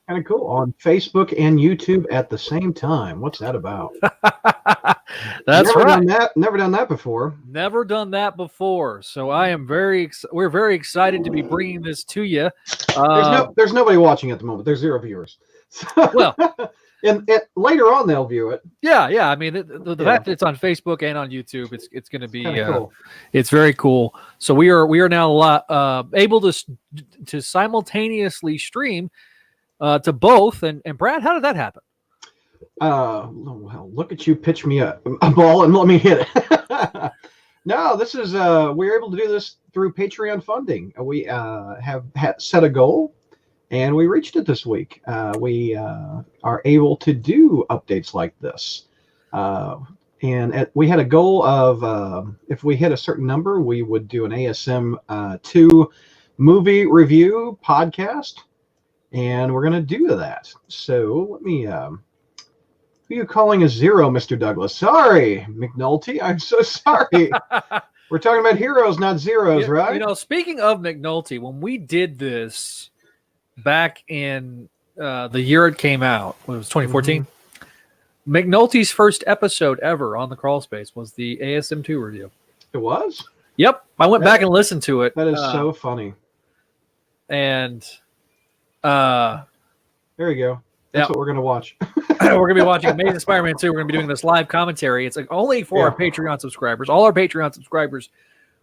Kind of cool. On Facebook and YouTube at the same time. What's that about? That's Never right. done that. Never done that before. Never done that before. So I am we're very excited to be bringing this to you. There's nobody watching at the moment. There's 0 viewers. Well, and later on they'll view it. Yeah. I mean, the fact that it's on Facebook and on YouTube, it's going to be cool. It's very cool. So we are now able to simultaneously stream to both. And Brad, how did that happen? Well, look at you pitch me a ball and let me hit it. No, this is we're able to do this through Patreon funding. We have set a goal, and we reached it this week. We are able to do updates like this, and we had a goal of if we hit a certain number, we would do an ASM 2 movie review podcast, and we're going to do that. So let me. Who are you calling a 0, Mr. Douglas? Sorry, McNulty. I'm so sorry. We're talking about heroes, not zeros, right? You know, speaking of McNulty, when we did this back in the year it came out, it was 2014, McNulty's first episode ever on the Crawl Space was the ASM2 review. It was? Yep. I went back and listened to it. That is so funny. And there you go. That's what we're going to watch. We're going to be watching Amazing Spider-Man 2. We're going to be doing this live commentary. It's like only for our Patreon subscribers. All our Patreon subscribers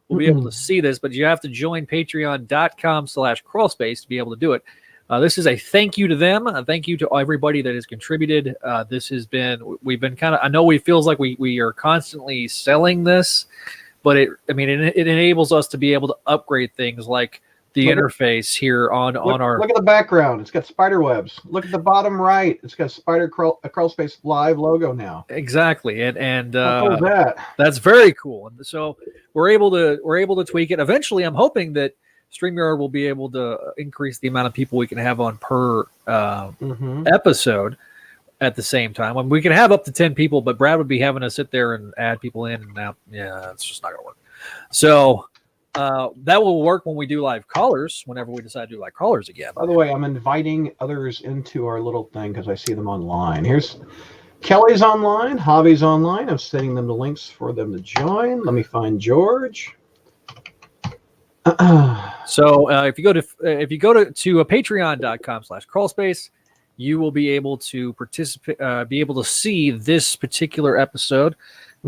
will be able to see this, but you have to join patreon.com/crawlspace to be able to do it. This is a thank you to them. A thank you to everybody that has contributed. We've been kind of, I know it feels like we are constantly selling this, but it enables us to be able to upgrade things like the interface here on our. Look at the background. It's got spider webs. Look at the bottom right. It's got Crawl Space Live logo now. Exactly, and that? That's very cool. And so we're able to tweak it. Eventually, I'm hoping that StreamYard will be able to increase the amount of people we can have on per episode at the same time. I mean, we can have up to 10 people, but Brad would be having to sit there and add people in and out. Yeah, it's just not gonna work. So. That will work when we do live callers, whenever we decide to do live callers again. By the way, I'm inviting others into our little thing because I see them online. Here's Kelly's online, Javi's online. I'm sending them the links for them to join. Let me find George. So if you go to patreon.com/crawlspace, you will be able to participate, be able to see this particular episode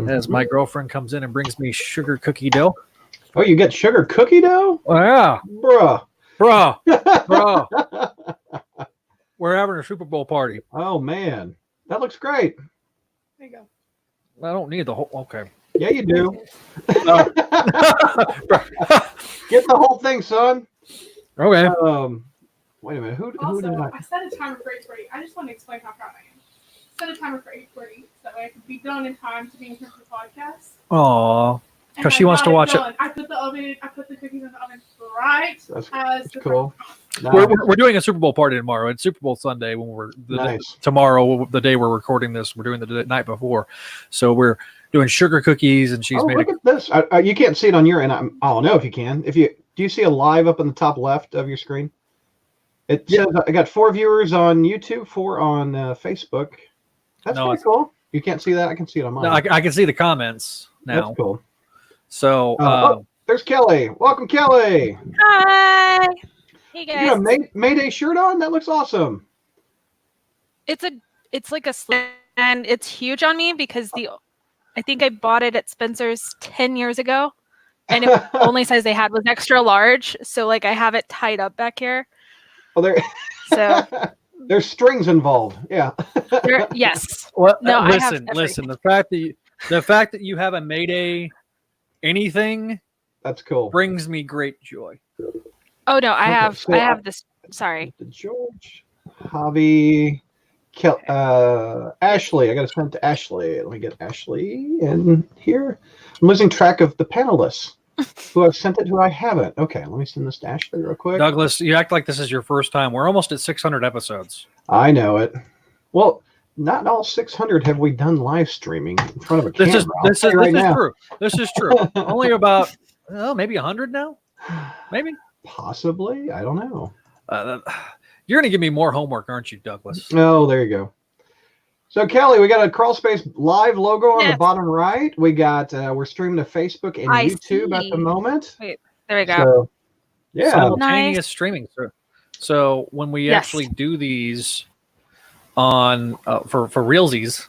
as my girlfriend comes in and brings me sugar cookie dough. Oh, you get sugar cookie dough? Oh, yeah. Bruh. We're having a Super Bowl party. Oh, man. That looks great. There you go. I don't need the whole... Okay. Yeah, you do. Get the whole thing, son. Okay. Wait a minute. Who Also, did I set a timer for 8:30. I just want to explain how proud I am. Set a timer for 8:40 so that way I can be done in time to be in here for the podcast. Aw. Because she wants to watch it. I put the cookies in the oven right That's cool. Nice. We're doing a Super Bowl party tomorrow. It's Super Bowl Sunday when we're tomorrow, the day we're recording this. We're doing the night before, so we're doing sugar cookies, and she's made. Look at this. You can't see it on your end. I don't know if you can. Do you see a live up in the top left of your screen? It says I got 4 viewers on YouTube, 4 on Facebook. That's pretty cool. You can't see that. I can see it on mine. No, I can see the comments now. That's cool. So there's Kelly. Welcome, Kelly. Hi. Hey guys. You got a Mayday shirt on? That looks awesome. It's like a slip, and it's huge on me because I think I bought it at Spencer's 10 years ago, and the only size they had was extra large. So like I have it tied up back here. Oh, there's strings involved. Yeah. Yes. Well, no, listen. The fact that you have a Mayday anything, that's cool, brings me great joy. Oh no, I have this. Sorry, George, Javi, Ashley. I got to send it to Ashley. Let me get Ashley in here. I'm losing track of the panelists who I've sent it to. I haven't. Okay, let me send this to Ashley real quick. Douglas, you act like this is your first time. We're almost at 600 episodes. I know it. Well, not all 600 have we done live streaming in front of a camera. This is true. This is true. Only about maybe 100 now. Maybe. Possibly. I don't know. You're going to give me more homework, aren't you, Douglas? Oh, there you go. So Kelly, we got a Crawl Space live logo on the Yes. bottom right. We got we're streaming to Facebook and I YouTube at the see. moment. Wait, there we go. So yeah, Simultaneous Nice. streaming. So when we Yes. actually do these on for realsies,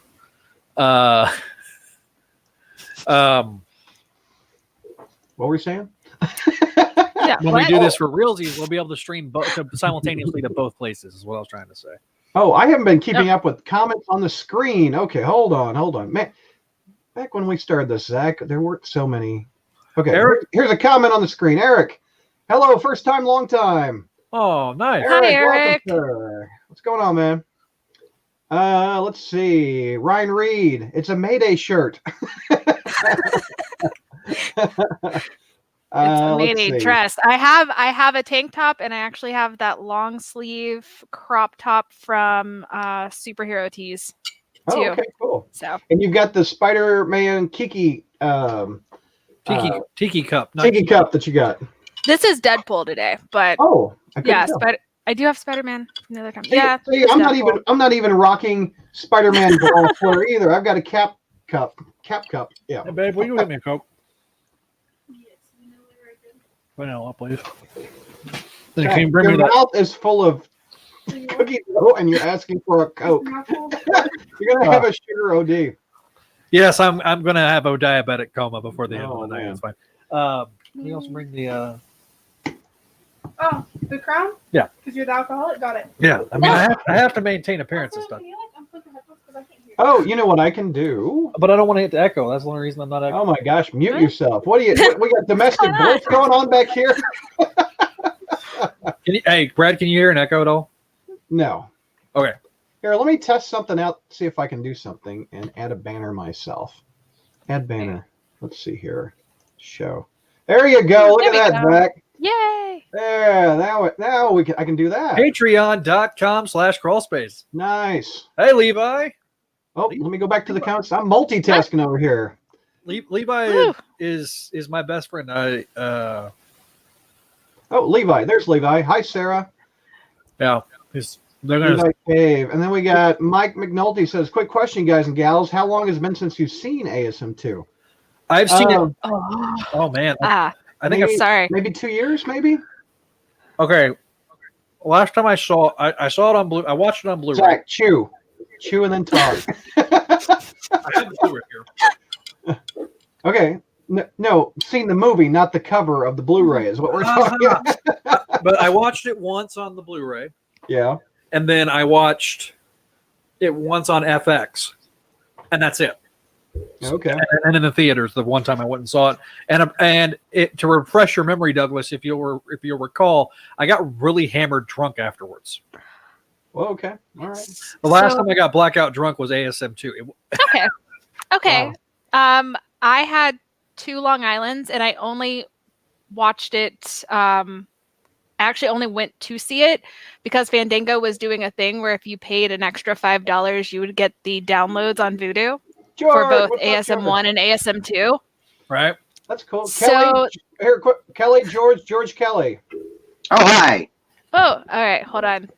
what were we saying? Yeah, when what? we do this for realsies, we'll be able to stream simultaneously to both places. Is what I was trying to say. Oh, I haven't been keeping up with comments on the screen. Okay, hold on. Man, back when we started this, Zach, there weren't so many. Okay, Eric? here's a comment on the screen. Eric, hello, first time, long time. Oh, nice. Hi, welcome, Eric. sir. What's going on, man? Let's see. Ryan Reed, it's a Mayday shirt. It's a let's Mayday see. dress. I have a tank top, and I actually have that long sleeve crop top from Superhero Tees Oh, too. okay, cool. So And you've got the Spider-Man Kiki Tiki cup. not Tiki cup that you got. this is Deadpool today, but Oh, I couldn't yeah, tell. I do have Spider-Man from the other time. See, Yeah, see, it's I'm not Deadpool. even rocking Spider-Man ball flare either. I've got a cap cup. Yeah. Hey, babe, will you get me a Coke? Yes, you know where I did. Vanilla, please. Then Okay, can you bring your me that? mouth is full of So you want cookie dough, and you're asking for a Coke. mouthful? You're gonna have a sugar OD. Yes, I'm going to have a diabetic coma before the end Oh, of the night. man. It's fine. Can you also bring the? Oh, the crown? Yeah. Because you're the alcoholic? Got it. Yeah, I mean, I have to maintain appearance and Also, stuff, can you, like, unplug the headphones? 'Cause I can't hear. Oh, you know what I can do? but I don't want to hit the echo. That's the only reason I'm not echo. Oh my gosh, mute Huh? yourself. What do you? We got domestic What's going bliss going on back here? Hey, Brad, can you hear an echo at all? No. Okay. Here, let me test something out. See if I can do something and add a banner myself. Add banner. Let's see here. Show. There you go. Look There at we that, go. Zach. Yay! There. Now I can do that. Patreon.com/crawlspace. Nice. Hey, Levi. Oh, let me go back to the counts. I'm multitasking over here. Levi Woo. is my best friend. Oh, Levi. There's Levi. Hi, Sarah. They're gonna. Levi Cave. And then we got Mike McNulty says, quick question, guys and gals. How long has it been since you've seen ASM2? I've seen it. Oh, Oh man, ah, I think maybe- sorry. Maybe 2 years, maybe? okay. Last time I saw it on Blue. I watched it on Blu-ray. Zach, chew and then talk. I have the Blu-ray here. Okay. No, seen the movie, not the cover of the Blu-ray is what we're talking about. But I watched it once on the Blu-ray, Yeah. and then I watched it once on FX, and that's it. Okay. And in the theaters, the one time I went and saw it, and it, to refresh your memory, Douglas, if you'll recall, I got really hammered drunk afterwards. Well, okay. All right. The last So- time I got blackout drunk was ASM2. Okay. I had 2 Long Islands, and I only watched it. I actually only went to see it because Fandango was doing a thing where if you paid an extra $5, you would get the downloads on Vudu George, for both what's up, ASM1 and ASM2. Right? That's cool. So- Kelly, here, quick. Kelly, George Kelly. Oh, hi. Oh, all right. Hold on.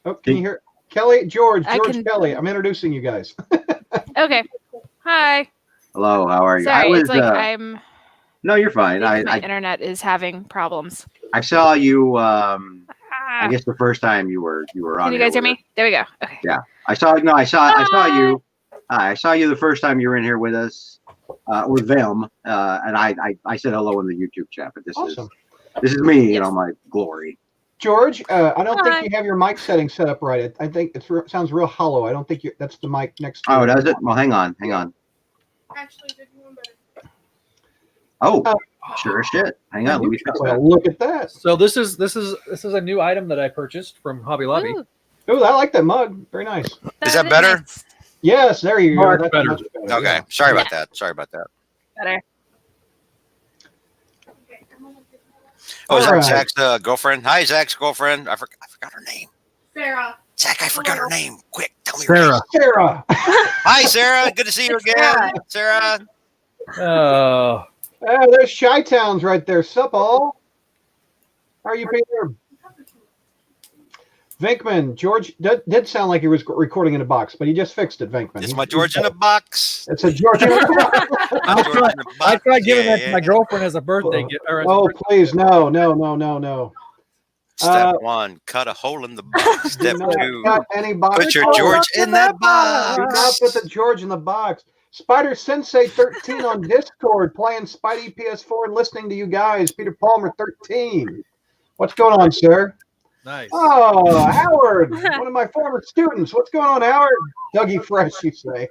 Oh, can you hear? Kelly, George I can- Kelly. I'm introducing you guys. Okay. Hi. Hello, how are you? Sorry, I was, it's like I'm. no, you're fine. My I internet is having problems. saw you. I Ah, guess the first time you were on. can you here guys hear with me? There we go. Okay. us. I saw you. Hi. I saw you the first time you were in here with us, with Vilm, and I said hello in the YouTube chat. But Awesome. this is me, you Yes. know, my glory. George, I don't Hi. think you have your mic setting set up right. I think it sounds real hollow. I don't think that's the mic next to Oh, you. does it? Well, hang on. Actually, did one better. Oh, Uh, sure as shit. Hang on, let me fix that. Well, look at that. So this is a new item that I purchased from Hobby Lobby. Ooh, Oh, I like that mug. Very nice. Is that better? nice. Yes, there you go. Much That's better. much better. Okay. Yeah. Sorry about that. Sorry about that. Better. Okay, I'm gonna get that. Oh, is All that right. Zach's girlfriend? Hi, Zach's girlfriend. I forgot her name. Sarah. Zach, I forgot her name. Quick, tell me her name. Sarah. Sarah. Hi, Sarah. Good to see you again, Sarah. Oh, Oh, there's Chi Towns right there. Sup, all? How are you, Peter? Venkman, George did sound like he was recording in a box, but he just fixed it, Venkman. It's my George in a box. It's a George in a box. I George in a tried box. giving that Yeah, to my yeah. girlfriend as a birthday gift. Or as a Oh, birthday- please, no. Step one, cut a hole in the box. Step Do not two, cut any box. put your Oh, George in that do not box. put the George in the box. Spider Sensei 13 on Discord, playing Spidey PS4 and listening to you guys. Peter Palmer 13. What's going on, sir? Nice. Oh, Howard, one of my former students. What's going on, Howard? Dougie Fresh, you say?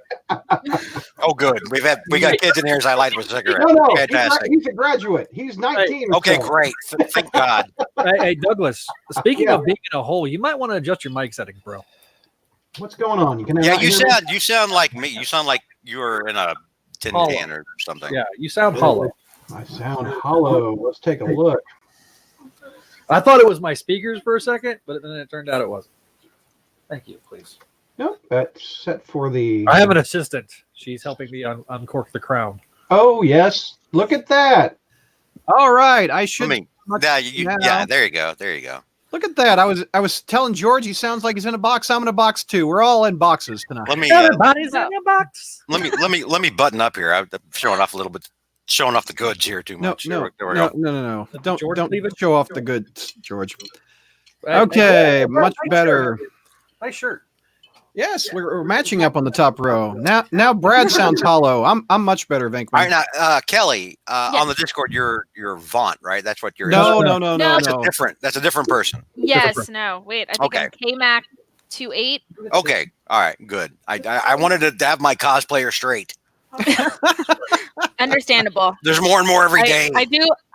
Oh, good. We got kids in here as I light with a cigarette. No, Fantastic. he's a graduate. He's 19. or Okay, so. great. Thank God. Hey, Douglas. Speaking Yeah. of being in a hole, you might want to adjust your mic settings, bro. What's going on? You can Yeah, not hear me? you sound like me. You sound like you were in a tin Hollow. can or something. Yeah, you sound hollow. I sound hollow. Let's take a look. I thought it was my speakers for a second, but then it turned out it wasn't. Thank you, please. Nope, that's set for the. I have an assistant. She's helping me uncork the crown. Oh yes, look at that. All right, I I should. mean, much yeah, now. there you go. There you go. Look at that. I was telling George he sounds like he's in a box. I'm in a box too. We're all in boxes tonight. Let me Everybody's in a box. let me button up here. I'm showing off a little bit, showing off the goods here too No, much. no, There we no, go. no. Don't George, don't leave it. show off the goods, George. Hey, Okay, hey, much nice better. shirt. Nice shirt. Yes, we're matching up on the top row. Now Brad sounds hollow. I'm much better, Venkman. All right, now Kelly, on the Discord, you're Vaunt, right? That's what you're. No, No. no. That's a different person. Yes, no, wait. I think Okay. I'm KMac 28. Okay, all right, good. I wanted to have my cosplayer straight. Understandable. There's more and more every day.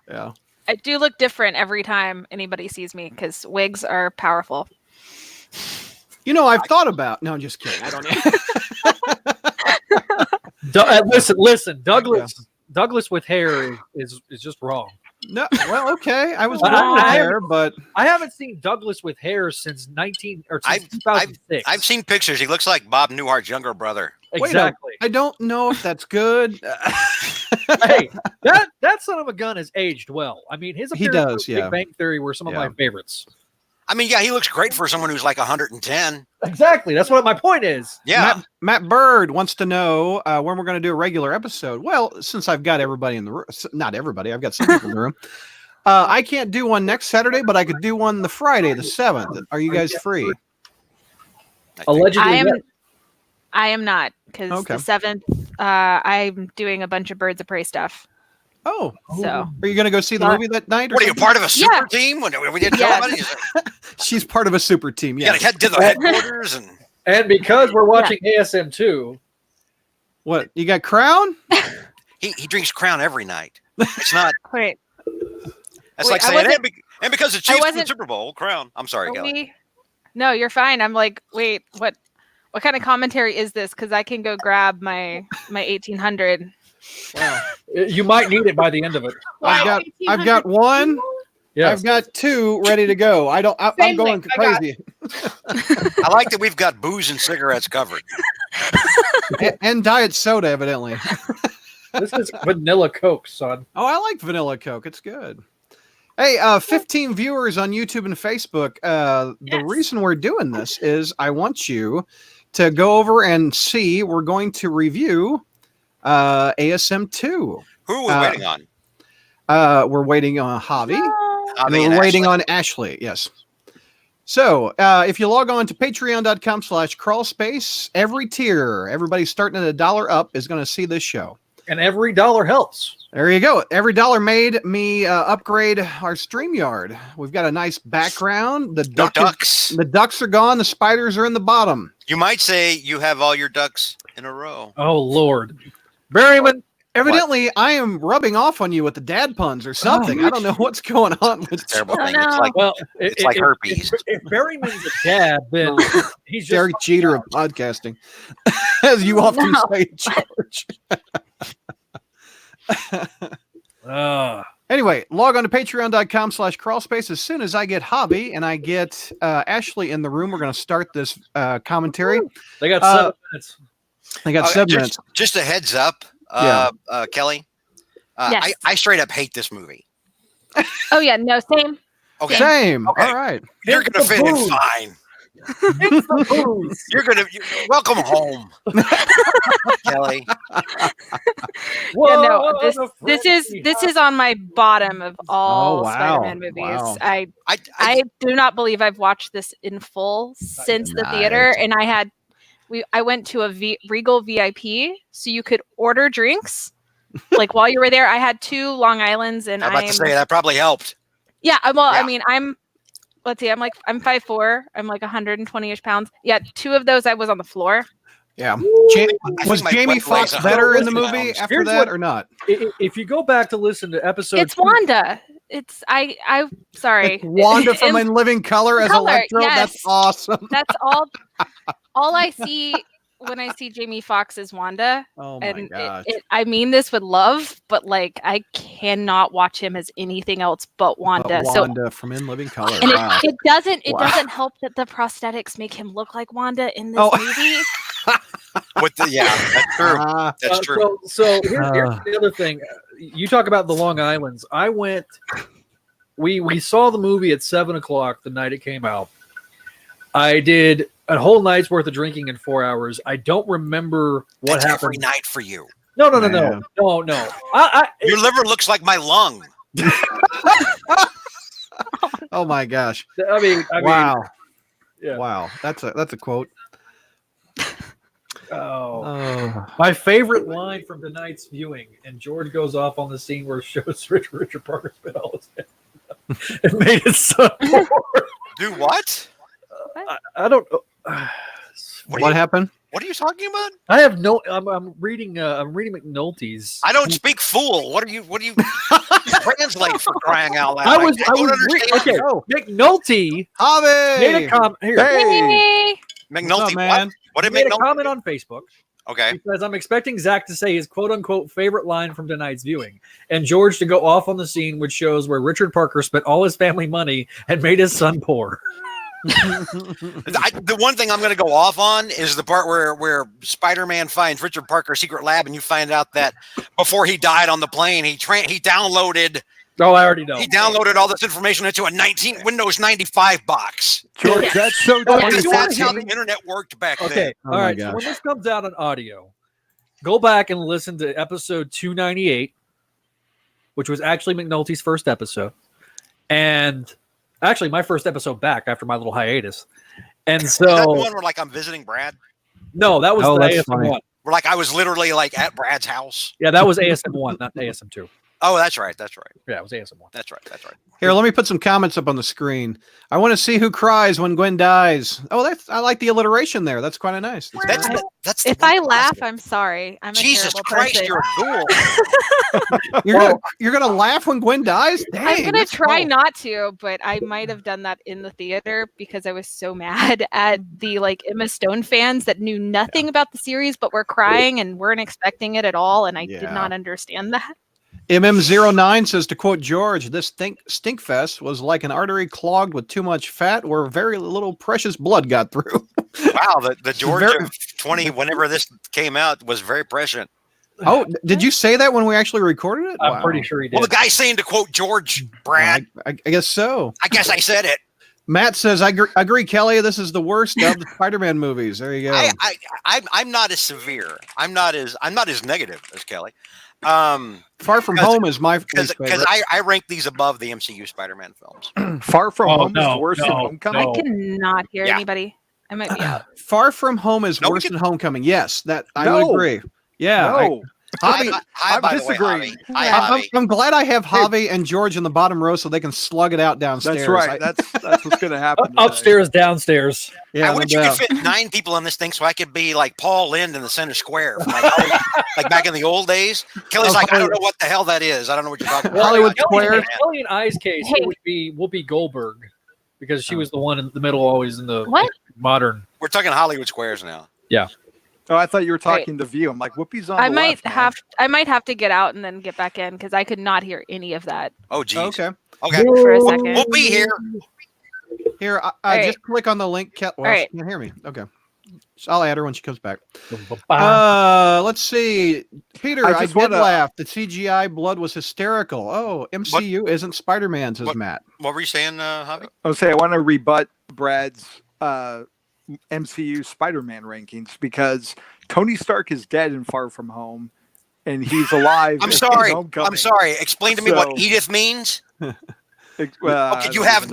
Yeah. I do look different every time anybody sees me because wigs are powerful. You know, I've thought about. No, I'm just kidding. I don't know. Listen. Douglas with hair is just wrong. No, well, okay. I was I- born with I- hair, but I haven't seen Douglas with hair since 2006. I've seen pictures. He looks like Bob Newhart's younger brother. exactly. I don't know if that's good. Hey, that son of a gun has aged well. I mean, his He appearances does, in yeah. Big Bang Theory were some of my favorites. I mean, yeah, he looks great for someone who's like 110. Exactly. That's what my point is. Yeah. Matt Bird wants to know when we're going to do a regular episode. Well, since I've got everybody in the room, not everybody, I've got some people in the room. I can't do one next Saturday, but I could do one the Friday, the 7th. Are you guys free? I think- Allegedly, I am not because Okay. the 7th, I'm doing a bunch of Birds of Prey stuff. Oh, So are you going to go see the movie that night? Or What are you, something? part of a super Yeah. team? We didn't know Yeah. about it? She's part of a super team. You Yeah. gotta head to the headquarters and and because we're watching ASM 2, What? You got Crown? he drinks Crown every night. It's not. wait, That's Wait, like I saying, wasn't- and because the Chiefs won the wasn't- Super Bowl, Crown. I'm sorry, are Kelly. we? No, you're fine. I'm like, wait, what kind of commentary is this? Because I can go grab my 1800. Wow. you might need it by the end of it. I've got one. Yes. I've got two ready to go. I'm Same going thing. I got crazy. I like that we've got booze and cigarettes covered. and diet soda, evidently. This is vanilla Coke, son. Oh, I like vanilla Coke. It's good. Hey, 15 viewers on YouTube and Facebook. The Yes. reason we're doing this is I want you to go over and see. We're going to review ASM 2. Who are we waiting on? We're waiting on Javi. And Javi we're and waiting Ashley. on Ashley. Yes. So if you log on to patreon.com/crawlspace, every tier, everybody starting at $1 up is going to see this show. And every dollar helps. There you go. Every dollar made me upgrade our StreamYard. We've got a nice background. No ducks. The ducks are gone. The spiders are in the bottom. You might say you have all your ducks in a row. Oh, Lord. Berryman, Evidently, I am rubbing off on you with the dad puns or something. I don't know what's going on with Terrible Oh, thing. no. It's like well, It's like herpes. If Berryman's a dad, then he's just Derek Jeter of podcasting, as you often No. say, George. Anyway, log on to patreon.com/crawlspace. As soon as I get Javi and I get Ashley in the room, we're going to start this commentary. They got 7 minutes. I got 7 minutes. Just a heads up, Kelly. Yes. I straight up hate this movie. Oh yeah, no, same. Okay, Same. Okay. All right. you're gonna It's the fit in booze. fine. It's the booze. Welcome home, Kelly. Yeah, no, Whoa, this is on my bottom of all Oh, wow. Spider-Man movies. Wow. I do not believe I've watched this in full since the theater, and I went to a Regal VIP, so you could order drinks. Like while you were there, I had 2 Long Islands, and I'm about to say that probably helped. yeah. Well, Yeah. I mean, let's see, I'm 5'4", I'm like 120ish pounds. Yeah, 2 of those I was on the floor. Yeah. I Was think my Jamie wet Foxx legs better in the 150 movie pounds. after Here's that what- or not? If you go back to listen to episode, It's Wanda. It's I'm sorry. It's Wanda from In Living Color as Color, Electro. That's yes. awesome. That's all I see when I see Jamie Foxx as Wanda. Oh my And gosh. I mean this with love, but like I cannot watch him as anything else but Wanda. But So Wanda from In Living Color. and Wow. it doesn't Wow. doesn't help that the prosthetics make him look like Wanda in this Oh. movie. That's true. Ah, That's true. So here's the other thing. You talk about the Long Islands. I went. We saw the movie at 7:00 the night it came out. I did a whole night's worth of drinking in 4 hours. I don't remember what That's happened. every night for you. No. Man. Your liver looks like my lung. oh my gosh. I mean, Wow. yeah. Wow. That's a quote. Oh. Oh. My favorite line from tonight's viewing, and George goes off on the scene where it shows Richard Parker spit all his head. It made it so. Do what? I don't. What happened? What are you talking about? I have no. I'm reading. I'm reading McNulty's. I don't speak fool. What are you translate for crying out loud? I was don't understand. okay. Oh. McNulty made a Javi. comment here. Hey. McNulty, What's up, man? what did Made a McNulty? comment on Facebook Okay. because I'm expecting Zach to say his quote unquote favorite line from tonight's viewing, and George to go off on the scene which shows where Richard Parker spent all his family money and made his son poor. The one thing I'm going to go off on is the part where Spider-Man finds Richard Parker's secret lab, and you find out that before he died on the plane, he downloaded Oh, I already know. he downloaded all this information into a Windows 95 box. George, that's so Because you that's how wanna the internet worked back Okay. then. Oh All my right. So gosh. when this comes out on audio, go back and listen to episode 298, which was actually McNulty's first episode. And actually my first episode back after my little hiatus. And Is that the so one where like I'm visiting Brad? no, that was Oh, the that's ASM funny. one. Where like I was literally like at Brad's house. Yeah, that was ASM one, not ASM two. Oh, that's right. That's right. Yeah, it was ASM one. That's right. That's right. Here, let me put some comments up on the screen. I want to see who cries when Gwen dies. Oh, I like the alliteration there. That's quite nice. That's the If one I laugh, positive. I'm sorry. I'm a Jesus terrible Christ, person. you're a ghoul. You're gonna laugh when Gwen dies? Dang, I'm gonna that's try cool. not to, but I might have done that in the theater because I was so mad at the like Emma Stone fans that knew nothing about the series but were crying and weren't expecting it at all, and I did Yeah. not understand that. MM09 says, to quote George, this stinkfest was like an artery clogged with too much fat where very little precious blood got through. Wow, the George Very- of 20, whenever this came out, was very prescient. Oh, did you say that when we actually recorded it? I'm Wow. pretty sure he did. Well, the guy's saying to quote George, Brad. I guess so. I guess I said it. Matt says, I agree, Kelly. This is the worst of the Spider-Man movies. There you go. I'm not as severe. I'm not as negative as Kelly. Far From because- Home is my Because favorite. I rank these above the MCU Spider-Man films. Far From Oh, Home no, is worse than no, Homecoming. no. I cannot hear Yeah. anybody. I might be out. Far From Home is No, we worse can- than Homecoming. Yes, that I No. would agree. Yeah. No, Javi, Hi, by the way, disagreeing. Javi. Hi, I'm, Javi. I'm glad I have Javi and George in the bottom row so they can slug it out downstairs. that's right. That's what's going to happen. today. Upstairs, downstairs. Yeah, I wish no you doubt. could fit 9 people in this thing so I could be like Paul Lind in the center square. From like back in the old days. Kelly's like, I don't know what the hell that is. I don't know what you're talking about. Hollywood Kelly, Square. Kelly and I's case, Hey. it would be Whoopi Goldberg because she was the one in the middle, always in the What? modern. We're talking Hollywood Squares now. Oh, I thought you were talking The View. I'm like, Whoopi's on. I the might left, man. have to get out and then get back in because I could not hear any of that Oh, geez. Okay. Okay. for a second. We'll be here. Here, All right. just click on the link. Well, All right. she can't hear me. Okay. So I'll add her when she comes back. Uh, Let's see. Peter, I I, just did wanna- laugh. The CGI blood was hysterical. Oh, MCU isn't Spider-Man, says What- Matt. What were you saying, Javi? I was saying I want to rebut Brad's MCU Spider-Man rankings because Tony Stark is dead in Far From Home, and he's alive. I'm in sorry. Homecoming. I'm sorry. Explain to me what So- Edith means. Okay, Okay, you have.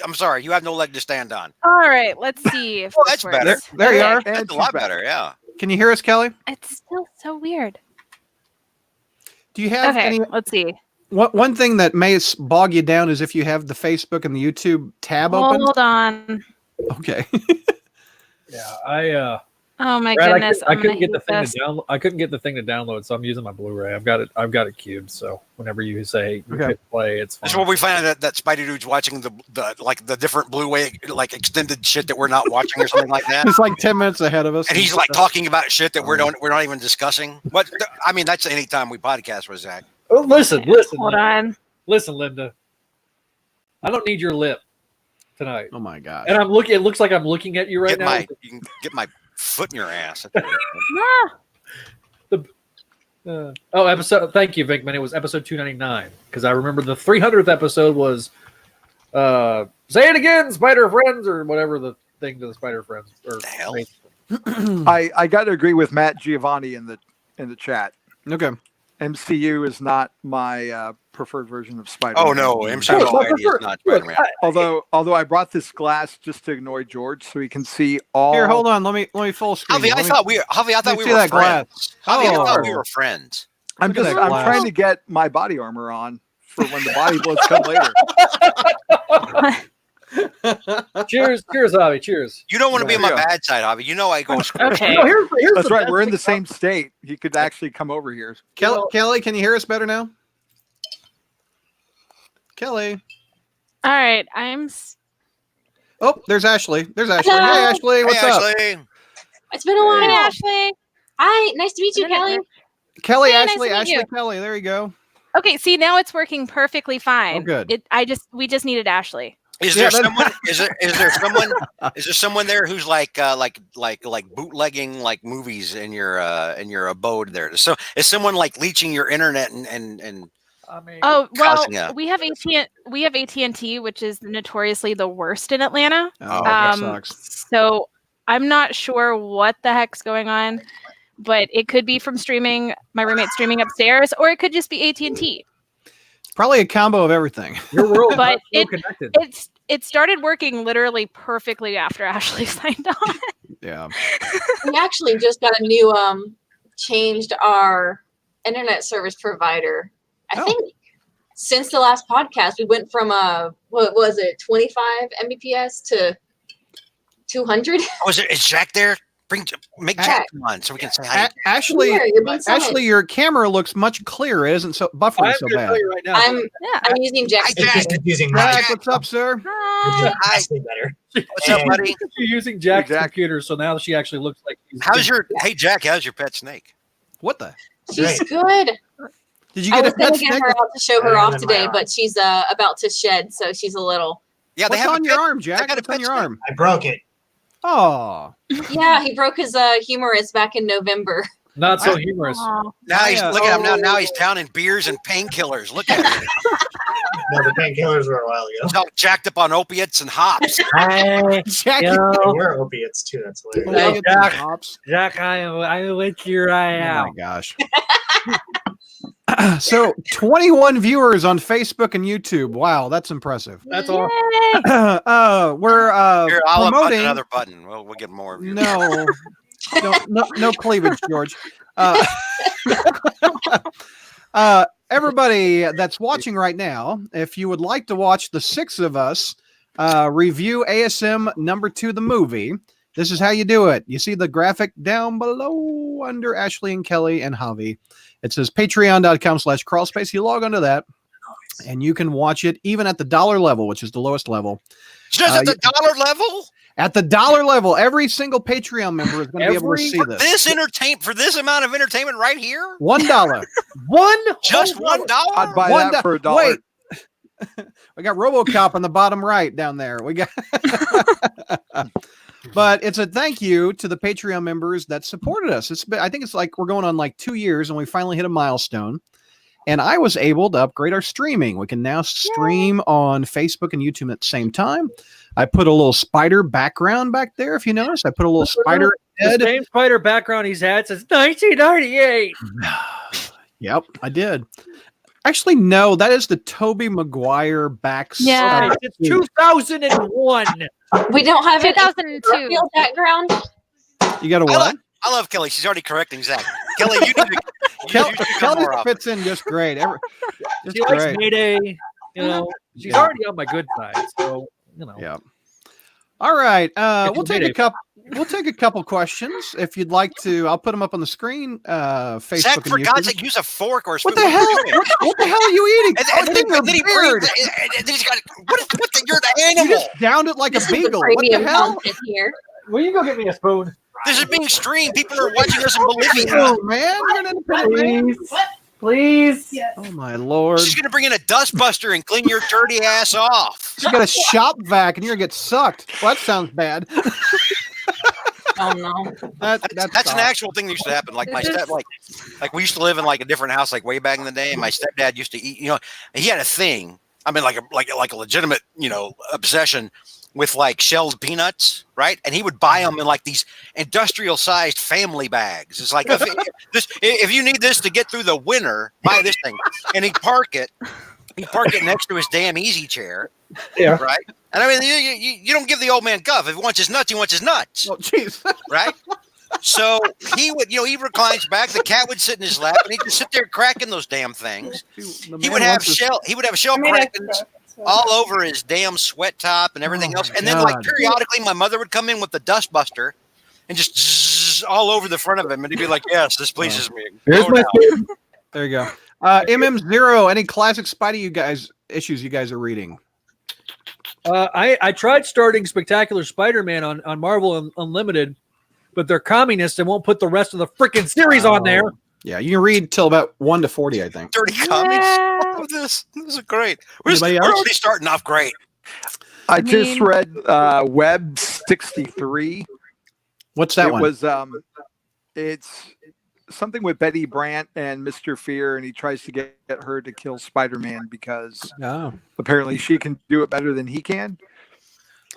I'm sorry. You have no leg to stand on. All right, let's see if Oh, this that's better. works. There you Okay. are. And That's a she's lot back. better. Yeah. Can you hear us, Kelly? It's still so weird. Do you have Okay, any? let's see. One thing that may bog you down is if you have the Facebook and the YouTube tab open. Hold on. Okay. Yeah, Oh my Brad, goodness. I I'm couldn't gonna get the hate thing this. to download. I couldn't get the thing to download, so I'm using my Blu-ray. I've got it cubed. So whenever you say you Okay. hit play, it's fine. That's where we find out that Spidey dude's watching the different Blu-ray like extended shit that we're not watching or something like that. It's like 10 minutes ahead of us. And he's like talking about shit that we're not even discussing. What I mean, that's any time we podcast with Zach. Oh, listen, Hold on. listen, Linda. I don't need your lip tonight. Oh my god. And I'm looking. It looks like I'm looking at you right now. You can get my foot in your ass. Ah, Episode. Thank you, Vinkman. It was episode 299 because I remember the 300th episode was say it again, Spider Friends, or whatever the thing to the Spider Friends. Or The hell? I got to agree with Matt Giovanni in the chat. Okay. MCU is not my preferred version of Spider-Man. Oh no, MCU Spidey is not Spider-Man. Although I brought this glass just to ignore George so he can see all. Here, hold on. Let me full screen. Javi, I thought we see were that friends. glass. Javi, I Oh. thought we were friends. I'm Look at just that I'm glass. trying to get my body armor on for when the body blows come later. cheers, Javi. Cheers. You don't want to be on my Yeah. bad side, Javi. You know I go. okay. No, here's That's the right. best We're in thing the same state. He could actually come over here. Kelly, can you hear us better now? Kelly. All right. Oh, there's Ashley. There's Ashley. Hello. Hey, Ashley. What's Hey, up? Ashley. It's been a while. Hey, Ashley. Hi, nice to meet you, Kelly. Kelly, Hey, nice Ashley, to meet Ashley, you. Kelly. There you go. Okay, see now it's working perfectly fine. Oh, good. We just needed Ashley. Is Yeah, there that- someone? Is there someone there who's like bootlegging like movies in your abode there? So is someone like leeching your internet and I mean, Oh well, Causing a- we have AT&T, which is notoriously the worst in Atlanta. Oh, that Um, sucks. So I'm not sure what the heck's going on, but it could be from streaming, my roommate streaming upstairs, or it could just be AT&T. Probably a combo of everything. your world, but is so connected. It started working literally perfectly after Ashley signed on. Yeah. We actually just got a new changed our internet service provider. I Oh. think since the last podcast, we went from what was it, 25 Mbps to 200. is Jack there? Make Jack Jack. come on so we can say hi. Ashley, Here, you're being silent. Ashley, your camera looks much clearer. It isn't so buffering I'm so gonna bad. tell you right now. I'm Yeah. using Jack's Hi, Jack. computer. confusing. Jack, what's up, sir? Hi. Hi. Actually better. What's up, buddy? You're using Jack's Hey, Jack. computer, so now she actually looks like. Hey Jack? How's your pet snake? What the? She's Great. good. Did you I get was a going pet to get snake? her out to show I her have off in my today, arm. but she's about to shed, so she's a little. Yeah, they What's have on a your pet- arm, Jack? got a What's on pet your snake. arm? I broke it. Oh, Yeah, he broke his humerus back in November. Not so humorous. Aw. Now he's look at him now. Now he's Oh. downing beers and painkillers. Look at him. No, the painkillers were a while ago. He's all jacked up on opiates and hops. Hi. Jack, They Yo, were opiates too. That's hilarious. you Hey, get some Jack. hops. Jack, I'm with you right Oh now. my gosh. So 21 viewers on Facebook and YouTube. Wow, that's impressive. That's all. Yay. We're Here, I'll unbutton promoting. another button. We'll get more of you. No cleavage, George. Everybody that's watching right now, if you would like to watch the six of us review ASM #2, the movie, this is how you do it. You see the graphic down below under Ashley and Kelly and Javi. It says patreon.com/crawlspace. You log onto that and you can watch it even at the $1 level, which is the lowest level. Just at the dollar level. At the $1 level, every single Patreon member is going to be able to see this. For this amount of entertainment right here, $1. just $1. I'd buy One that for $1. Wait. We got RoboCop on the bottom right down there. We got But it's a thank you to the Patreon members that supported us. I think it's like we're going on like 2 years and we finally hit a milestone. and I was able to upgrade our streaming. We can now stream on Facebook and YouTube at the same time. I put a little spider background back there. If you notice, I put a little spider The head. same spider background he's had since 1998. Yep, I did. Actually, no, that is the Tobey Maguire back. Yeah. Okay, it's 2001. We don't have it 2002. Garfield background. You got a I, what? I love Kelly. She's already correcting Zach. Kelly, you need to, you should come Kelly more often. fits in just great. Just She likes great. Mayday. You know, she's Yeah. already on my good side. So, you know. Yeah. All right. It's We'll take Mayday. a couple. We'll take a couple questions if you'd like to. I'll put them up on the screen. Facebook Zach, and for YouTube. God's sake, use a fork or a spoon. What the hell? What the hell are you eating? And, Oh, and, it's then, in your and then he beard. breathes. And then he's got. What the, you're the You animal. just downed it like This a is the beagle. What the premium hell? content here. Will you go get me a spoon? This is being streamed. People are watching us in Bolivia. Oh man, you're an independent man. Please. Yes. Oh my lord! She's gonna bring in a dustbuster and clean your dirty ass off. You got a shop vac and you're gonna get sucked. Well, that sounds bad. Oh no. That's an actual thing that used to happen. Like my step, like we used to live in like a different house, like way back in the day. And my stepdad used to eat. You know, he had a thing. I mean, like a legitimate, you know, obsession with like shelled peanuts, right? And he would buy them in like these industrial sized family bags. It's like if you need this to get through the winter, buy this thing. And he'd park it. He'd park it next to his damn easy chair. Yeah. Right. And I mean, you don't give the old man guff. If he wants his nuts, he wants his nuts. Oh jeez. Right. So he would, you know, he reclines back. The cat would sit in his lap, and he'd just sit there cracking those damn things. He would have shell I made crackings extra, so- all over his damn sweat top and everything Oh else. my And then, like God. periodically, my mother would come in with the dustbuster and just zzz all over the front of him, and he'd be like, "Yes, this pleases me." Here's Go my now. spoon. There you go. MM0. Any classic Spidey issues you guys are reading? I tried starting Spectacular Spider-Man on Marvel Unlimited, but they're communists and won't put the rest of the freaking series on there. Yeah, you can read till about 1 to 40, I think. Dirty comments. I love this. This is great. We're Anybody else? already starting off great. I mean- just read Web 63. What's that It one? was it's something with Betty Brant and Mr. Fear, and he tries to get her to kill Spider-Man because Oh, apparently she can do it better than he can.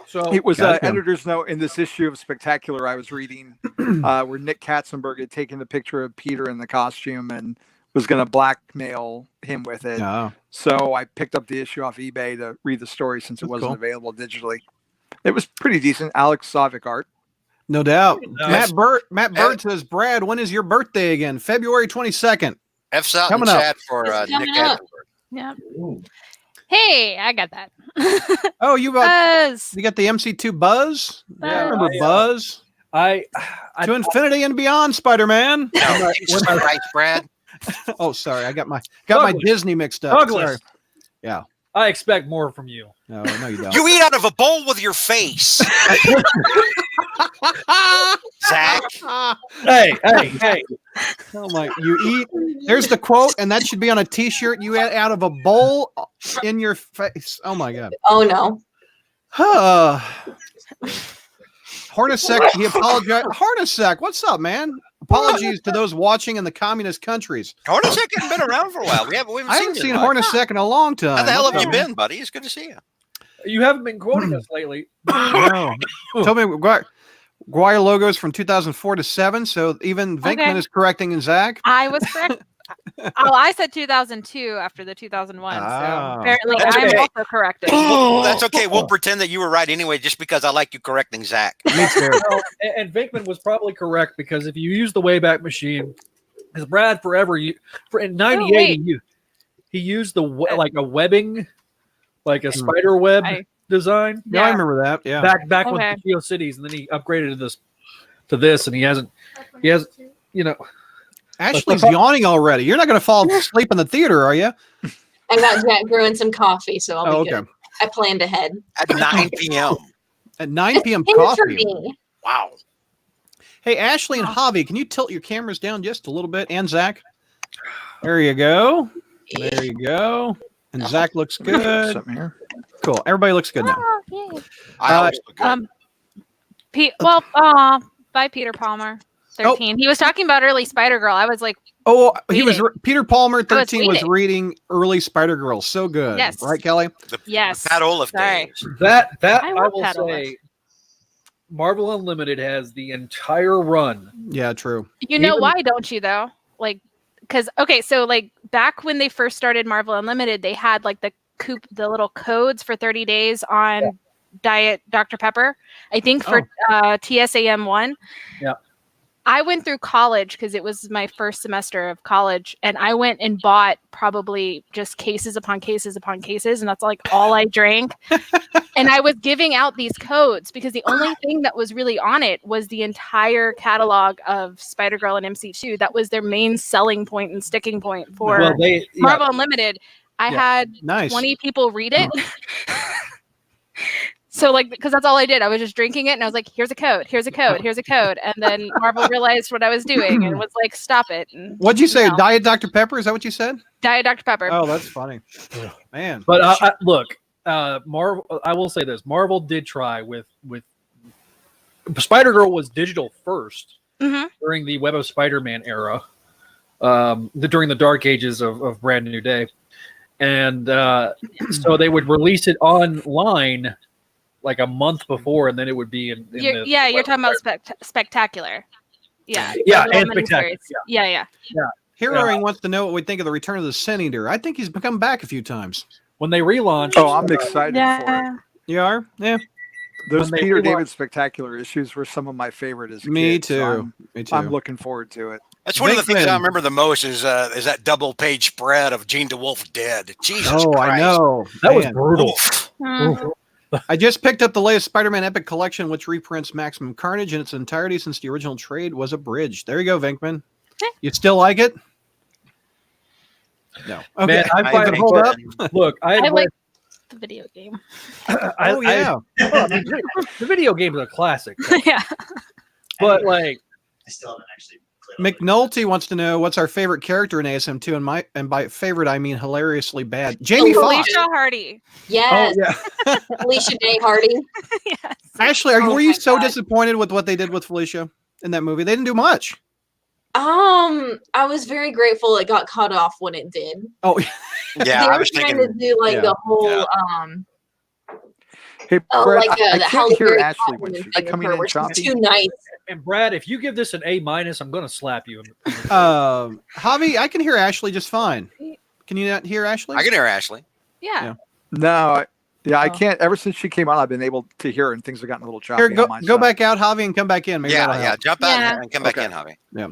So It was Gotcha. editor's note in this issue of Spectacular I was reading where Nick Katzenberg had taken the picture of Peter in the costume and was going to blackmail him with it. no. So I picked up the issue off eBay to read the story since it That's wasn't cool. available digitally. It was pretty decent. Alex Savick art. No doubt. Nice. Matt Bird says, Brad, when is your birthday again? February 22nd. F's out in Coming up. chat for It's Nick coming up. Katzenberg. Yeah. Hey, I got that. Oh, you got Buzz. you got the MC2 Buzz? Yeah, I remember I, Buzz. I To infinity and beyond, Spider-Man. No, Jesus Christ, Brad. Oh, sorry, I got my Douglas. Disney mixed up. Douglas. Sorry. Yeah. I expect more from you. No, no, you don't. You eat out of a bowl with your face, Zach. Hey. Oh my! You eat. There's the quote, and that should be on a T-shirt. You ate out of a bowl in your face. Oh my God. Oh no. Hornacek, he apologized. Hornacek, what's up, man? Apologies to those watching in the communist countries. Hornacek hasn't been around for a while. We haven't I haven't seen seen you in a while. Hornacek in a long time. How the hell have What's you up, been, buddy? It's good to see you. You haven't been quoting us lately. man? No. Told me Guire logos from 2004 to 7. So even Vinkman Okay. is correcting in Zach. I was correct. Oh, I said 2002 after the 2001. Ah. So apparently That's I'm okay. also corrected. Well, that's okay. We'll pretend that you were right anyway, just because I like you correcting Zach. Me too. Well, and Vinkman was probably correct because if you use the Wayback Machine, because Brad forever in '98 wait. he used the like a webbing, like a spider web design. Yeah, I remember that. Yeah. Back Okay. with the GeoCities, and then he upgraded to this, and he hasn't, you know. Ashley's yawning already. You're not going to fall asleep in the theater, are you? I got Jack brewing some coffee, so I'll be Oh, good. okay. I planned ahead. At 9 p.m. At 9 p.m. Pin for coffee. me. Wow. Hey, Ashley and Javi, can you tilt your cameras down just a little bit? And Zach? There you go. There you go. And Zach looks good. Something here. Cool. Everybody looks good now. Oh, yay. I always look good. By Peter Palmer, 13. He was talking about early Spider Girl. I was like, Oh, he was Reading. Peter Palmer. I was 13 was reading. reading early Spider Girl. So good, Yes. right, Kelly? Yes. The Pat Olaf Sorry. days. That I I, love will Pat Olaf. say, Marvel Unlimited has the entire run. Yeah, true. You know Even- why, don't you, though? Like, because, okay, so, like, back when they first started Marvel Unlimited, they had, like, the little codes for 30 days on Diet Dr. Pepper, I think for TSAM1. Yeah. I went through college because it was my first semester of college, and I went and bought probably just cases upon cases upon cases, and that's like all I drank. And I was giving out these codes because the only thing that was really on it was the entire catalog of Spider-Girl and MC2. That was their main selling point and sticking point for Well, Marvel Unlimited. I had Nice. 20 people read it. So, like, because that's all I did. I was just drinking it, and I was like, here's a code, here's a code, here's a code. And then Marvel realized what I was doing and was like, stop it. And, What'd you say? no. Diet Dr. Pepper? Is that what you said? Diet Dr. Pepper. Oh, that's funny. Man. But look, Marvel. I will say this: Marvel did try with Spider Girl was digital first Mhm. during the Web of Spider-Man era, during the dark ages of Brand New Day, and so they would release it online like a month before, and then it would be in You're talking about spectacular. Yeah. Yeah, The little and Spectacular, miniseries. Yeah. Heroing wants to know what we think of the return of the Sin Eater. I think he's come back a few times. when they relaunched. Oh, I'm excited for it. Yeah. You are? Yeah. Those When they Peter relaunched- David Spectacular issues were some of my favorite as a Me kid, so too. Me too. I'm looking forward to it. That's one of the things Venkman. I remember the most is that double page spread of Gene DeWolf dead. Jesus Oh, Christ. I know. That was Man. brutal. Oof. Mm. I just picked up the latest Spider-Man Epic Collection, which reprints Maximum Carnage in its entirety since the original trade was abridged. There you go, Venkman. You still like it? No. Okay. Man, I I find think hold up. Look, I I like the video game. Oh, yeah. I mean, the video game is a classic, Yeah. but like, I still haven't actually played it. McNulty wants to know what's our favorite character in ASM2, and by favorite I mean hilariously bad. Jamie Foxx. Felicia Hardy. Yes, yeah. Felicia Day Hardy. Yes. Ashley, Oh were you my so God. disappointed with what they did with Felicia in that movie? They didn't do much. I was very grateful it got cut off when it did. Oh, Yeah, they I were was trying thinking. to do like yeah, the whole yeah. Hey, oh, Brett, like I the can't Halle hear Berry Ashley when Kaufman she's thing with coming her, in where she's choppy. too nice. and Brad, if you give this an A-, I'm gonna slap you. Javi, I can hear Ashley just fine. Can you not hear Ashley? I can hear Ashley. Yeah. No, I Oh. can't. Ever since she came on, I've been able to hear her, and things have gotten a little choppy. Here, go, on my go side. back out, Javi, and come back in. Maybe Yeah, that'll yeah. help. Jump out Yeah. and come back Okay. in, Javi. Yeah.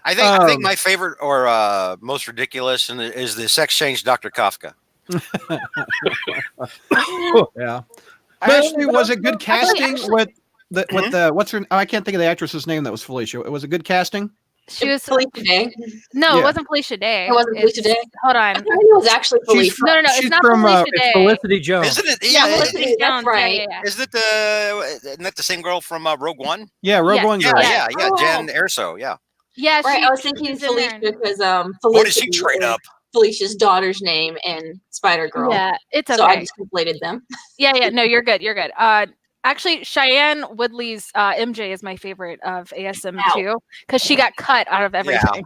I think Um, my favorite or most ridiculous is the sex change Dr. Kafka. Yeah. Ashley, was it good casting Ashley- with the what's her? Oh, I can't think of the actress's name. That was Felicia. It was a good casting. She was Felicia Day. no, Yeah. it wasn't Felicia Day. It wasn't Felicia It's- Day? Hold I on. thought it was actually Felicia. No, it's she's not from, Felicia It's Day. Felicity Jones. Isn't it? Yeah, Yeah. Felicity Felicity That's Jones, right. Yeah. Isn't that the same girl from Rogue One? Yeah, Rogue Yes. One Yeah, girl. yeah, yeah. Oh. Jen Erso. Yeah. Yeah, Right, she, I was thinking she's in there. Felicia because What did she Felicity trade is up? Felicia's daughter's name and Spider Girl. Yeah, it's okay. So I just conflated them. Yeah. No, you're good. You're good. Actually, Cheyenne Woodley's MJ is my favorite of ASM2 because she got cut out of everything.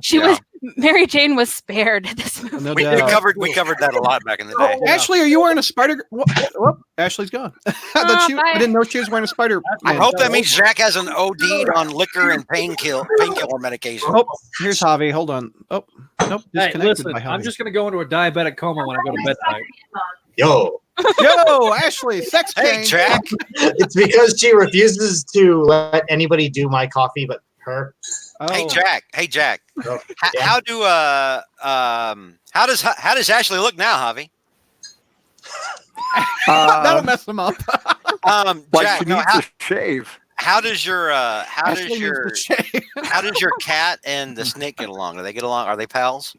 She Yeah. was Mary Jane was spared this movie. No We doubt. covered that a lot back in the day. Ashley, are you wearing a spider? Whoop, Ashley's gone. I thought bye. I didn't know she was wearing a spider. I hope that means Jack has an OD on liquor and painkiller medication. Oh, here's Javi. Hold on. Oh, nope. Hey, Disconnected listen, by Javi. I'm just gonna go into a diabetic coma when I go to bed tonight. Yo, Yo, Ashley, sex Hey, change. Jack. it's because she refuses to let anybody do my coffee but her. Oh. Hey, Jack. Hey, Jack. Oh, H- yeah. how does Ashley look now, Javi? That'll mess him up. Like Jack, she no, needs to shave. how does your Ashley needs to shave. how does your cat and the snake get along? Do they get along? Are they pals?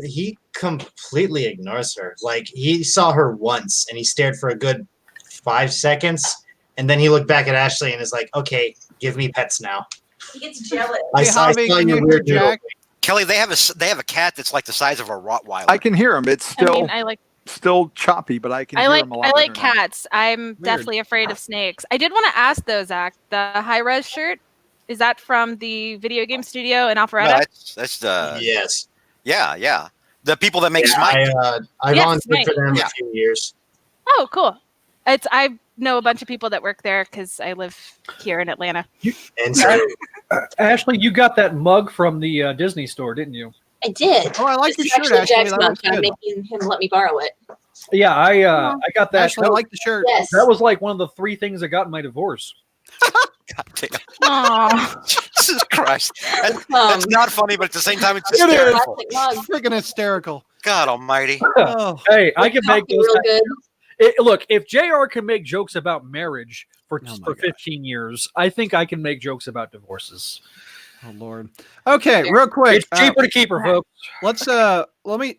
He completely ignores her. Like he saw her once and he stared for a good 5 seconds, and then he looked back at Ashley and is like, "Okay, give me pets now." He gets jealous. I Hey, saw Javi, your can you hear weird noodle. Jack? Kelly, they have a cat that's like the size of a Rottweiler. I can hear him. It's I still mean, I like still choppy, but I can hear him a lot. I like better now. cats. I'm deathly afraid of snakes. I did want to ask though, Zach, the high res shirt. Is that from the video game studio in No, Alpharetta? that's the Yes. yeah. The people that make Yeah, Smite. I Yes, volunteered for Smite. them Yeah. a few years. Oh, cool. I know a bunch of people that work there because I live here in Atlanta. And so Ashley, you got that mug from the Disney store, didn't you? I did. Oh, I like This your is shirt, actually Ashley. Jack's That mug, looks and I'm good. making him let me borrow it. Yeah, I got that. Ashley, I like the shirt. Yes. That was like one of the 3 things I got in my divorce. God damn. Aw. Jesus Christ. That's not funny, but at the same time, it's It is. hysterical. Plastic mug. Freaking hysterical. God almighty. Oh, Hey, I can make Coffee those. real good. Look, if JR can make jokes about marriage for Oh my for gosh. 15 years, I think I can make jokes about divorces. oh Lord. Okay, real quick. It's cheaper to keep her, folks. Let's let me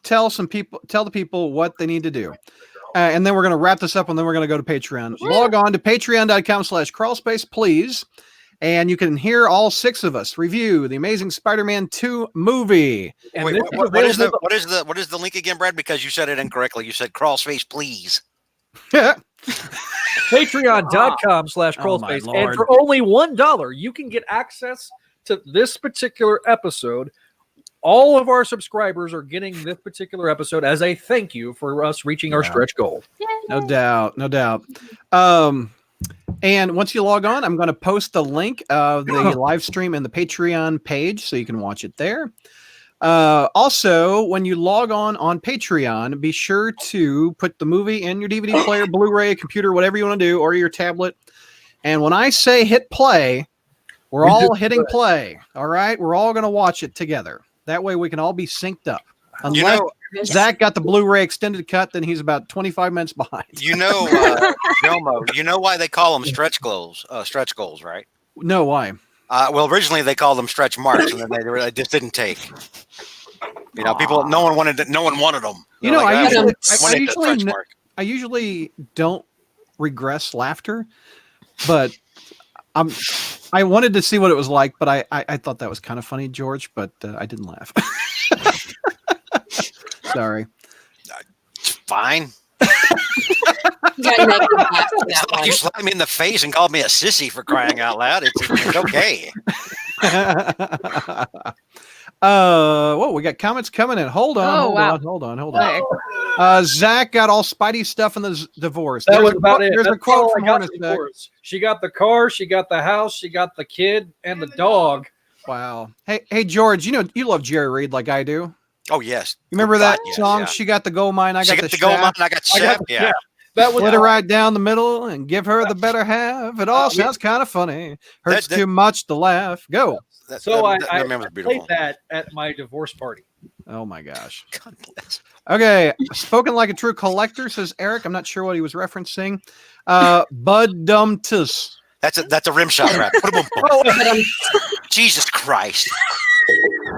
tell the people what they need to do. And then we're going to wrap this up, and then we're going to go to Patreon. Log on to patreon.com/crawlspace, please. And you can hear all 6 of us review the Amazing Spider-Man 2 movie. And Wait, this what is available- what is the link again, Brad? Because you said it incorrectly. You said crawl space, please. Patreon.com/crawlspace. Oh, my And Lord. for only $1, you can get access to this particular episode. All of our subscribers are getting this particular episode as a thank you for us reaching our Yeah. stretch goal. No doubt. No doubt. And once you log on, I'm going to post the link of the live stream in the Patreon page so you can watch it there. Also, when you log on Patreon, be sure to put the movie in your DVD player, Blu-ray, computer, whatever you want to do, or your tablet. And when I say hit play, we're We all do hitting play. All right. We're all going to watch it together. That way we can all be synced up. Unless You know, Zach got the Blu-ray extended cut, then he's about 25 minutes behind. Jomo, you know why they call them stretch goals? Stretch goals, right? No, why? Well, originally they called them stretch marks, and then they just didn't take. You know, no one wanted them. You know, Like, I usually, when I, they did stretch usually, mark. I usually don't regress laughter, but I wanted to see what it was like, but I thought that was kind of funny, George, but I didn't laugh. Sorry. Fine. You got negative laughs on It's that not like one. you slapped me in the face and called me a sissy for crying out loud. It's okay. Whoa, we got comments coming in. Hold on. Oh, Hold wow. on. Zach got all Spidey stuff in the divorce. That There's was a about quote- it. There's a That's quote all I from got Hornacek. divorced. She got the car, she got the house, she got the kid and the dog. Wow. Hey, George, you know you love Jerry Reed like I do. Oh yes. You remember Oh, that God, yes, song? yeah. She got the gold mine, I She got got the the gold mine. shaft. I got the I got shaft. the- Yeah. That was Split it right down the middle and give her the better half. It all sounds kind of funny. Hurts that- too much to laugh. Go. So I that man was played beautiful. that at my divorce party. Oh my gosh. God bless. Okay. Spoken like a true collector, says Eric. I'm not sure what he was referencing. Bud Dumptus. That's a rim shot rap. Oh, Jesus Christ.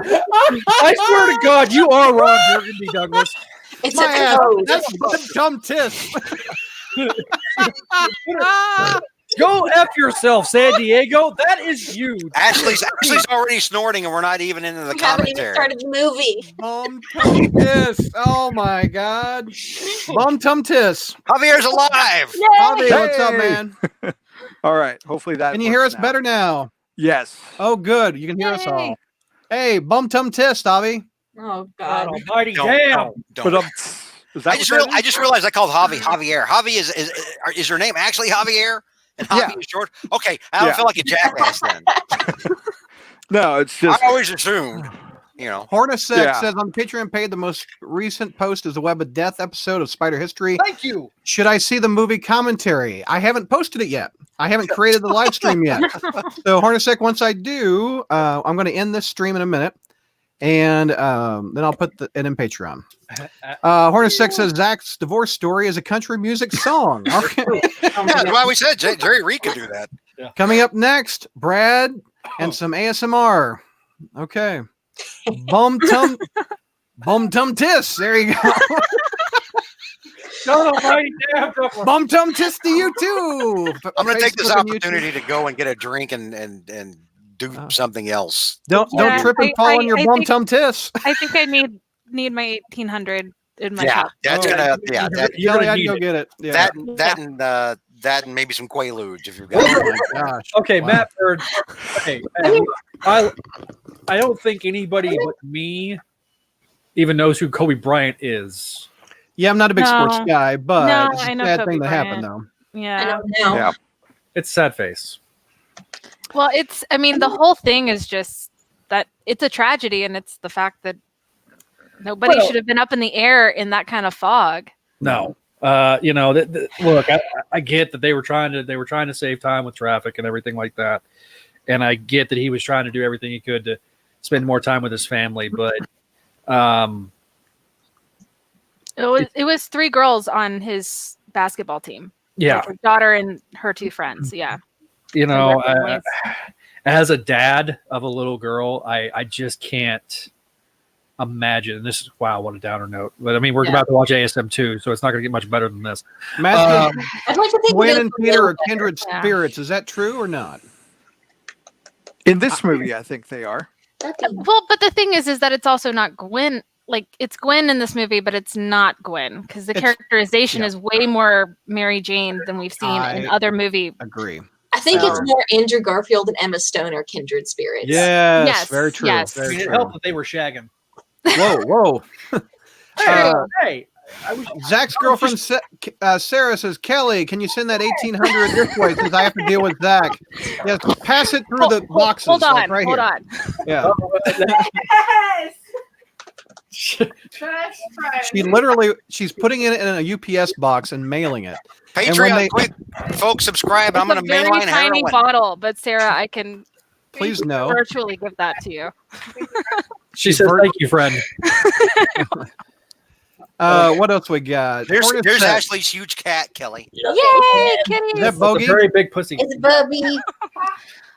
I swear to God, you are Ron Burgundy, Douglas. It's My a ass. code. That's Bud Dumptus. Go F yourself, San Diego. That is you. Ashley's already snorting, and we're not even into the We haven't even commentary. started the movie. Bum Tumtis. Oh my God. Bum Tumtis. Javier's alive. Javi, what's up, Hey. man? All right. Hopefully that. Can you hear works us now. better now? Yes. Oh, good. You can hear us all. Hey, Bum Tumtis, Javi. Oh God God. almighty, damn. Don't. But is that I just realized I called Javier. Javi is her name actually Javier? And Javi Yeah. is short. Okay, I don't Yeah. feel like a jackass then. No, it's I just always assumed, you know. Hornacek Yeah. says on Patreon page the most recent post is the Web of Death episode of Spider History. Thank you. Should I see the movie commentary? I haven't posted it yet. I haven't created the live stream yet. So Hornacek, once I do, I'm going to end this stream in a minute, and then I'll put it in Patreon. Hornacek says Zach's divorce story is a country music song. Okay. Yeah, that's why we said Jerry Reed could do that. Coming up next, Brad and some ASMR. Okay. Bum tum tis. There you go. God almighty, damn. Douglas. Bum tum tis to you too. I'm going to take this Facebook and YouTube. opportunity to go and get a drink and do something else. Don't Yeah, trip and I- fall on your I bum think- tum tis. I think I need my 1800 in my Yeah, cup. that's Oh, gonna. Yeah, that You're Kelly, gonna I'd need go it. get it. Yeah. that and that and maybe some Quaaludes if you've got. Oh my gosh. Okay, Wow. Matt Bird. Hey, I don't think anybody but me even knows who Kobe Bryant is. Yeah, I'm not a big sports No. guy, but No, it's a I know sad Kobe thing that happened, Bryant. though. I Yeah. don't know. Yeah. It's sad face. Well, I mean, the whole thing is just that it's a tragedy, and it's the fact that nobody Well- should have been up in the air in that kind of fog. No. Look, I get that they were trying to save time with traffic and everything like that, and I get that he was trying to do everything he could to spend more time with his family, but It was 3 girls on his basketball team. yeah, Like his daughter and her 2 friends. Yeah. you know, Their families. as a dad of a little girl, I just can't imagine. And this is wow, what a downer note. But I mean, we're Yeah. about to watch ASM 2, so it's not going to get much better than this. Matt, I'd like to think Gwen that and it's a Peter little are kindred Yeah. spirits. Is that true or not? In this movie, I think they are. better. Well, but the thing is that it's also not Gwen. Like, it's Gwen in this movie, but it's not Gwen because the It's- characterization yeah. is way more Mary Jane than we've seen in I- other movie. Agree. I think it's So- more Andrew Garfield and Emma Stone are kindred spirits. Yes, Yes, very true. yes. I Very mean, it true. helped that they were shagging. Whoa. Hey, I was Zach's girlfriend Sarah says, Kelly, can you send that 1800 this way since I have to deal with Zach? Yes, pass it through the boxes. Hold like on, right hold here. on. Yeah. Yes. That's right. She's putting it in a UPS box and mailing it. And when Patreon, they- quick, folks, subscribe. I'm It's going a to very mainline tiny heroin. bottle, but Sarah, I can Please no. virtually give that to you. She says, "Thank you, friend." What else we got? There's Hornets- Ashley's huge cat, Kelly. Yay, kitty! Is that It's a Bogey? very big pussy. It's Bubby.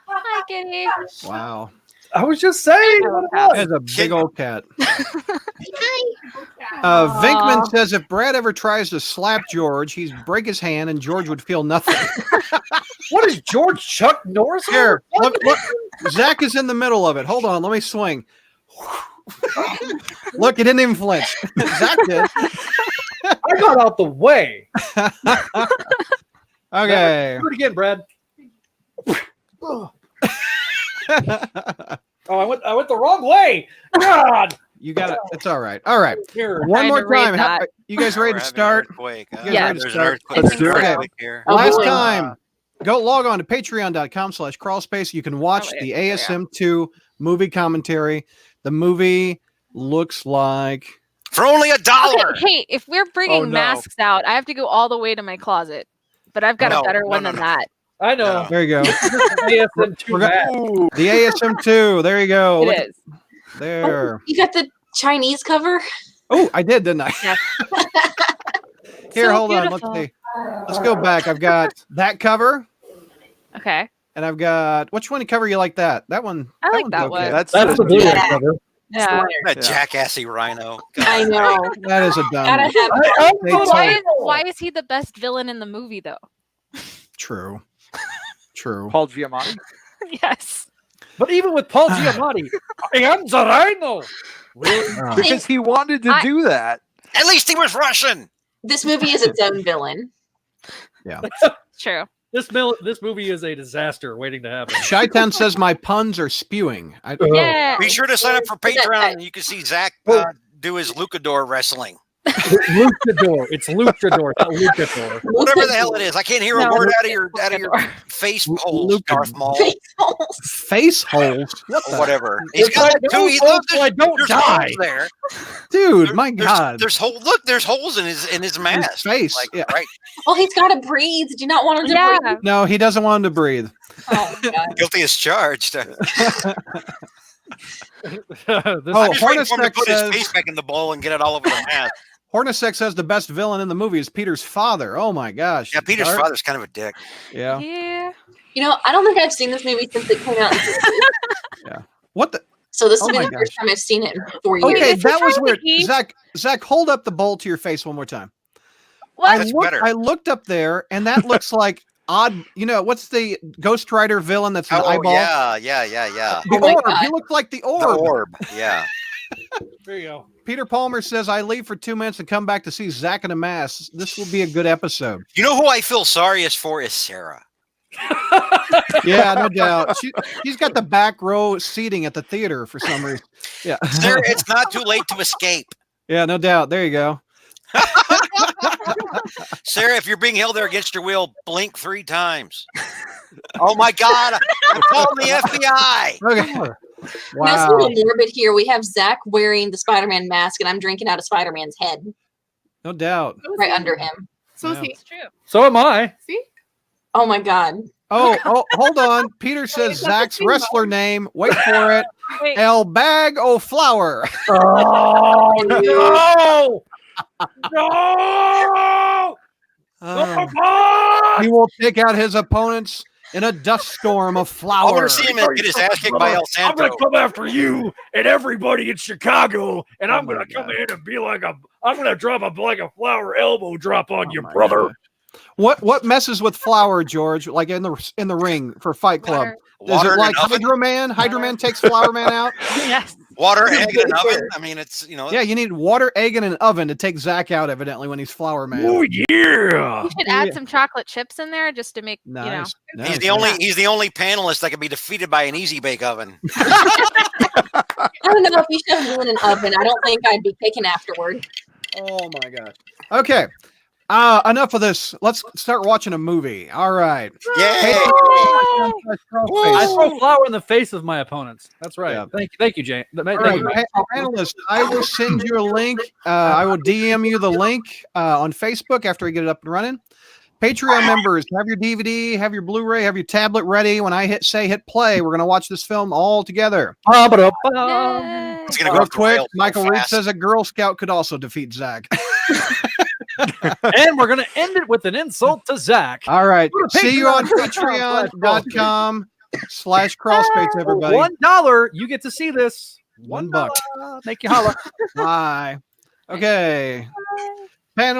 Hi, kitty. Wow. I was just saying. That's a big old cat. Aw. Vinkman says if Brad ever tries to slap George, he'd break his hand and George would feel nothing. What is George Chuck Norris? Here, look, Zach is in the middle of it. Hold on, let me swing. Look, he didn't even flinch. Zach did. I got out the way. Okay. Do it again, Brad. Oh, I went the wrong way. God. You got it. It's all right. All right. Here. One Trying more to read time. that. You guys ready We're to having an start? earthquake, huh? You guys Yeah. ready to There's an start? earthquake. Let's There's do an it. earthquake here. Oh, Last boy. time, go log on to patreon.com/crawlspace. You can watch Oh, the yeah. ASM2 movie commentary. The movie looks like For only $1. Okay, hey, if we're bringing Oh, no. masks out, I have to go all the way to my closet. But I've got No, a better no, one no, than no. that. I know. No. there you go. ASM2 We're gonna- Matt. Ooh, The ASM2. There you go. It Look at- is. there. You got the Chinese cover? Oh, I did, didn't I? Yes. Here, So hold on. beautiful. Let's see. Let's go back. I've got that cover, Okay. and I've got which one cover you like that? That one. I like one's that okay. one. that's That's the Blu-ray Yeah. cover. Yeah. That Yeah. jackassy rhino. I know. That is a dumb. Gotta have They Why told- is he the best villain in the movie though? True. True. Paul Giamatti. Yes. But even with Paul Giamatti, I am the rhino. Oh. Because he wanted to do that. At least he was Russian. this movie is its own villain. True. This movie is a disaster waiting to happen. Chi-Town says my puns are spewing. Yeah. Be sure to sign up for Is that- Patreon and you can see Zach do his Lucador wrestling. Luchador. It's Luchador, not Luchador. Whatever the hell it is. I can't hear a No, word Luke- out of your face holes, Luke- Darth Maul. Face holes. What Or the? whatever. He's If got I like don't two. vote, Look, so I don't there's die. holes there. Dude, my There's- God. There's holes. Look, there's holes in his mask. face, Like, yeah. right. Well, he's got to breathe. Do you not want him to Yeah. breathe? No, he doesn't want him to breathe. Oh, my God. Guilty as charged. This- I'm Oh, just waiting for him to Hornacek put his says- face back in the bowl and get it all over the mask. Hornacek says the best villain in the movie is Peter's father. Oh my gosh. Yeah, Peter's Dark- father's kind of a dick. Yeah. Yeah. You know, I don't think I've seen this movie since it came out. In 60s. What the? So this Oh will be my the first time I've seen it in 4 years. Okay, Is he that was trying to weird. eat? Zach, hold up the bowl to your face one more time. What? That's better. I looked up there, and that looks like odd. You know, what's the Ghost Rider villain that's an Oh, eyeball? yeah. The Oh my orb. God. He looked like the The orb. orb. Yeah. There you go. Peter Palmer says, I leave for 2 minutes and come back to see Zach in a mask. This will be a good episode. You know who I feel sorriest for is Sarah. Yeah, no doubt. She's got the back row seating at the theater for some reason. Yeah. Sarah, it's not too late to escape. Yeah, no doubt. There you go. Sarah, if you're being held there against your will, blink 3 times. Oh my God. I'm calling the FBI. Okay. Now, it's a Wow. little morbid here. We have Zach wearing the Spider-Man mask, and I'm drinking out of Spider-Man's head No doubt. right under him. So Yeah. see, It's true. So am I. see, Oh my God. Oh, hold on. Peter says Zach's wrestler name. Wait for it. Wait, El Bag O Flower. Oh no! No! He will take out his opponents in a dust storm of I flour. want to see him get his ass kicked by El I'm gonna Santo. come after you and everybody in Chicago, and I'm Oh my gonna come God. in and be like I'm gonna drop like a flower elbow drop on you, my brother. God. What messes with flour, George? Like in the ring for Fight Club? water. Is Water it in like an oven? Hydro Man? Hydro Man takes Flower Man out. Yes. Water, egg, and an oven. I mean, it's, Yeah, you need water, egg, and an oven to take Zach out. Evidently, when he's Flower Man. Oh yeah. You should add some chocolate chips in there just to make Nice. he's Nice. the only panelist that can be defeated by an easy bake oven. I don't know if you shoved me in an oven. I don't think I'd be kicking afterward. Oh my God. Okay. Enough of this. Let's start watching a movie. All right. Yay! I All throw flour in the face of my opponents. That's right. Yeah. Thank you, Jane. Thank right, you, Mike. panelists, I will send you a link. I will DM you the link on Facebook after I get it up and running. Patreon members, have your DVD, have your Blu-ray, have your tablet ready. When I hit play, we're going to watch this film all together. Yay. It's gonna go Real off the quick, rails so Michael Reed fast. says a Girl Scout could also defeat Zach. And we're gonna end it with an insult to Zach. All right. Go to See you on Patreon. patreon.com/crawlspace, everybody. $1, you get to see this. $1. Make you holla. Bye. Okay. Panel.